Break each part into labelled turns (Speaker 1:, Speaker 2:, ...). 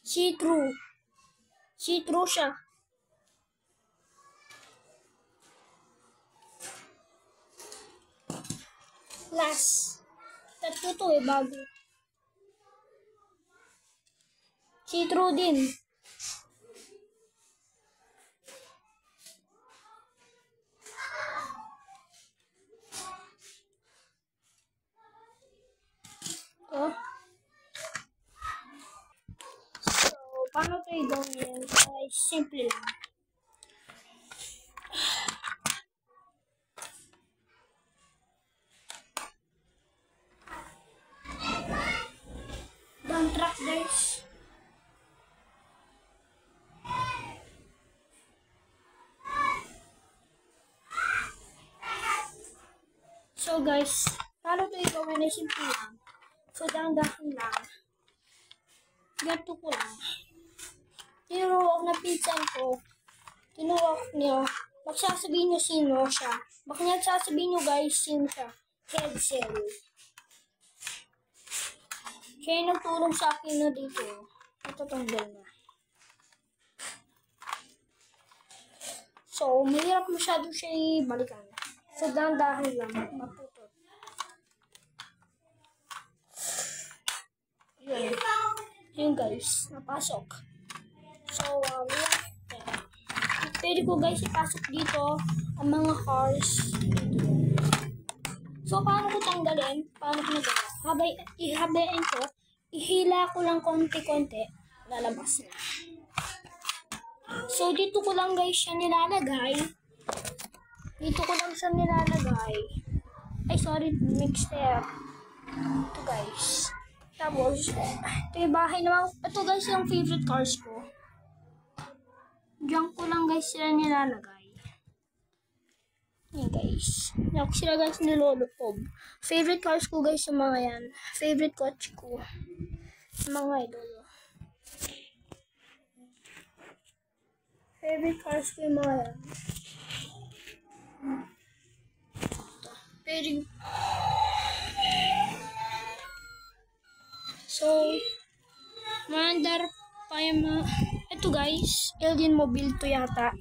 Speaker 1: See-through. See-through siya. Last. Tatlo to bago. See-through din. Oh. So, paano ito i-gawin? Ay, simple lang. Dump truck, guys. So, guys, paano ito i-gawin? Ay, simple lang. So, dahan-dahan lang. Ganito ko lang. Tinuruok na pinsan ko. Tinuruok niyo. Magsasabihin niyo sino siya. Baka niya sasabihin niyo, guys, sino siya. Headsel. Siya yung nagtulong sa akin na dito. Natatanggal na. So, mahirap masyado siya ibalikan. So, dahan-dahan lang. Maputot. Yun. Yun, guys. Napasok. So, pwede ko, guys, ipasok dito ang mga cars. So, paano ko tanggalin? Paano ko nagawa? Ihabain ko. Ihila ko lang konti-konti. Lalabas na. So, dito ko lang, guys, siya nilalagay. Dito ko lang siya nilalagay. Ay, sorry, mixer. Ito, guys. Tapos, ito yung bahay naman. Ito, guys, yung favorite cars ko. Diyan ko lang, guys, sila nilalagay. Yan, guys. Diyan ko sila, guys, nilolokob. Favorite cars ko, guys, yung mga yan. Favorite coach ko. Mga idol. Favorite cars ko yung mga yan. Pwede. So, mandar pa yung mga... Ito, guys. Alien Mobile to yata.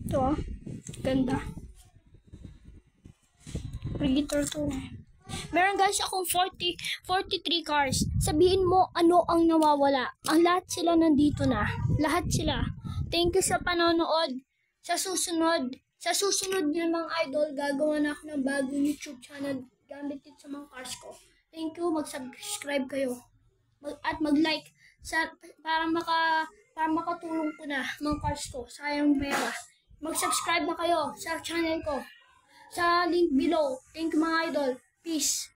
Speaker 1: Ito, ganda. Predator to. Meron, guys, akong 43 cars. Sabihin mo ano ang nawawala. Ang lahat sila nandito na. Lahat sila. Thank you sa panonood. Sa susunod na mga idol, gagawa na ako ng bagong YouTube channel gamit din sa mga cars ko. Thank you, mag-subscribe kayo. At mag-like para makatulong ko na mga cars ko. Sayang pera. Mag-subscribe na kayo sa channel ko. Sa link below. Thank you mga idol. Peace.